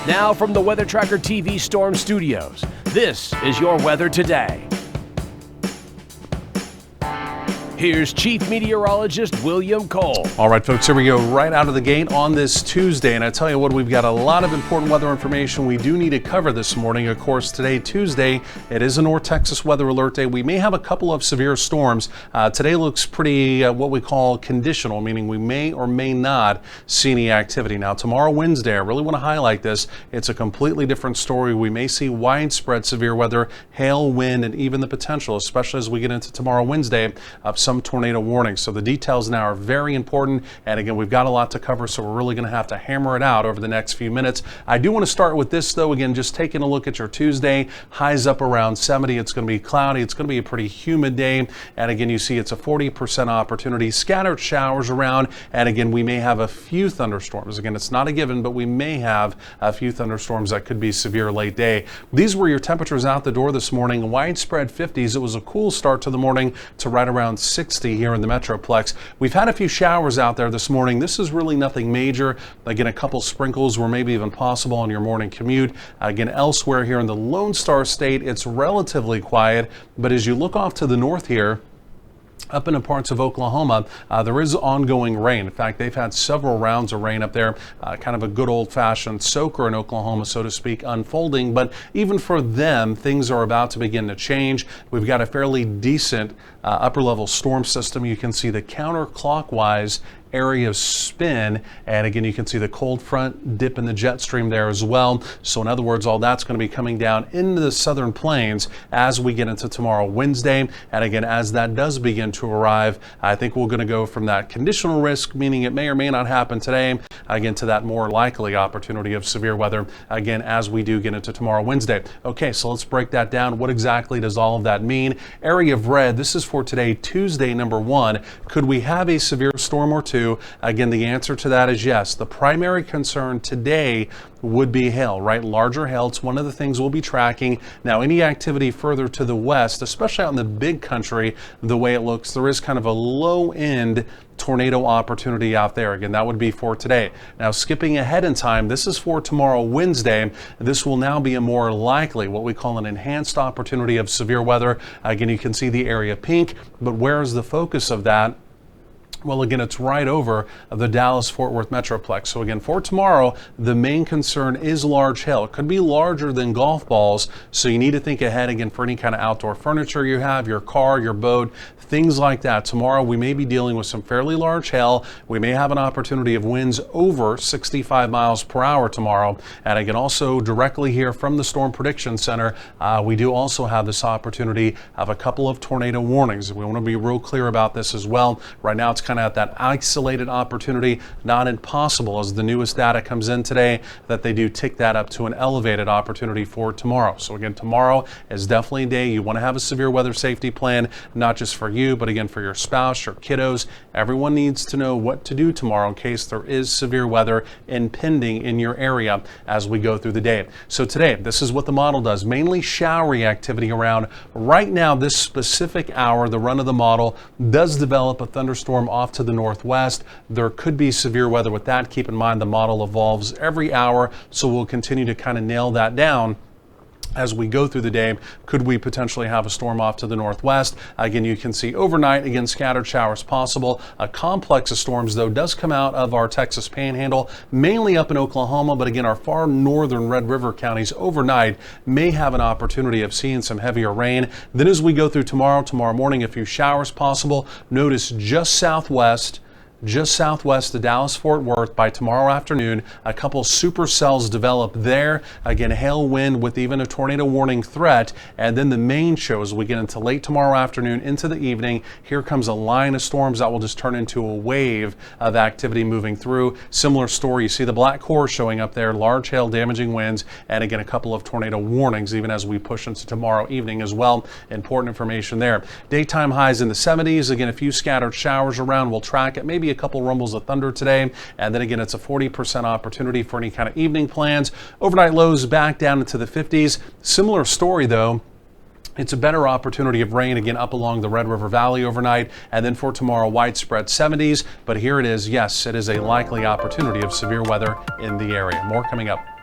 Now from the Weather Tracker TV Storm Studios, this is your weather today. Here's Chief Meteorologist William Cole. All right, folks, here we go right out of the gate on this Tuesday. And I tell you what, we've got a lot of important weather information we do need to cover this morning. Of course, today, Tuesday, it is a North Texas weather alert day. We may have a couple of severe storms. Today looks pretty what we call conditional, meaning we may or may not see any activity. Now, tomorrow, Wednesday, I really want to highlight this. It's a completely different story. We may see widespread severe weather, hail, wind, and even the potential, especially as we get into tomorrow, Wednesday, of some tornado warnings. So the details now are very important. And again, we've got a lot to cover, so we're really going to have to hammer it out over the next few minutes. I do want to start with this, though. Again, just taking a look at your Tuesday, highs up around 70. It's going to be cloudy. It's going to be a pretty humid day. And again, you see it's a 40% opportunity, scattered showers around. And again, we may have a few thunderstorms. Again, it's not a given, but we may have a few thunderstorms that could be severe late day. These were your temperatures out the door this morning. Widespread 50s. It was a cool start to the morning to right around 60 here in the Metroplex. We've had a few showers out there this morning. This is really nothing major. Again, a couple sprinkles were maybe even possible on your morning commute. Again, elsewhere here in the Lone Star State, it's relatively quiet. But as you look off to the north here, up in parts of Oklahoma, there is ongoing rain. In fact, they've had several rounds of rain up there, kind of a good old-fashioned soaker in Oklahoma, so to speak, unfolding. But even for them, things are about to begin to change. We've got a fairly decent upper-level storm system. You can see the counterclockwise area of spin, and again you can see the cold front dip in the jet stream there as well. So in other words, all that's going to be coming down into the southern plains as we get into tomorrow, Wednesday. And again, as that does begin to arrive, I think we're going to go from that conditional risk, meaning it may or may not happen today, again to that more likely opportunity of severe weather again as we do get into tomorrow, Wednesday. Okay, so let's break that down. What exactly does all of that mean? Area of red, this is for today, Tuesday, number 1. Could we have a severe storm or two? Again, the answer to that is yes. The primary concern today would be hail, right? Larger hail. It's one of the things we'll be tracking. Now, any activity further to the west, especially out in the big country, the way it looks, there is kind of a low end tornado opportunity out there. Again, that would be for today. Now, skipping ahead in time, this is for tomorrow, Wednesday. This will now be a more likely, what we call an enhanced opportunity of severe weather. Again, you can see the area pink, but where is the focus of that? Well, again, it's right over the Dallas-Fort Worth Metroplex. So again, for tomorrow, the main concern is large hail. It could be larger than golf balls, so you need to think ahead again for any kind of outdoor furniture you have, your car, your boat, things like that. Tomorrow, we may be dealing with some fairly large hail. We may have an opportunity of winds over 65 miles per hour tomorrow. And again, also directly here from the Storm Prediction Center, we do also have this opportunity of a couple of tornado warnings. We want to be real clear about this as well. Right now, it's kind of at that isolated opportunity, not impossible as the newest data comes in today that they do tick that up to an elevated opportunity for tomorrow. So again, tomorrow is definitely a day you want to have a severe weather safety plan, not just for you, but again for your spouse, your kiddos. Everyone needs to know what to do tomorrow in case there is severe weather impending in your area as we go through the day. So today, this is what the model does, mainly showery activity around. Right now, this specific hour, the run of the model does develop a thunderstorm off to the northwest. There could be severe weather with that. Keep in mind the model evolves every hour, so we'll continue to kind of nail that down as we go through the day. Could we potentially have a storm off to the northwest? Again, you can see overnight, again, scattered showers possible. A complex of storms, though, does come out of our Texas Panhandle, mainly up in Oklahoma, but again, our far northern Red River counties overnight may have an opportunity of seeing some heavier rain. Then as we go through tomorrow morning, a few showers possible. Notice just southwest of Dallas-Fort Worth by tomorrow afternoon, a couple supercells develop there. Again, hail, wind with even a tornado warning threat. And then the main show as we get into late tomorrow afternoon into the evening, here comes a line of storms that will just turn into a wave of activity moving through. Similar story, you see the black core showing up there, large hail, damaging winds, and again, a couple of tornado warnings even as we push into tomorrow evening as well. Important information there. Daytime highs in the 70s. Again, a few scattered showers around. We'll track it. Maybe a couple rumbles of thunder today, and then again it's a 40% opportunity for any kind of evening plans. Overnight lows back down into the 50s. Similar story though, it's a better opportunity of rain again up along the Red River Valley overnight, and then for tomorrow widespread 70s. But here it is, yes, it is a likely opportunity of severe weather in the area. More coming up.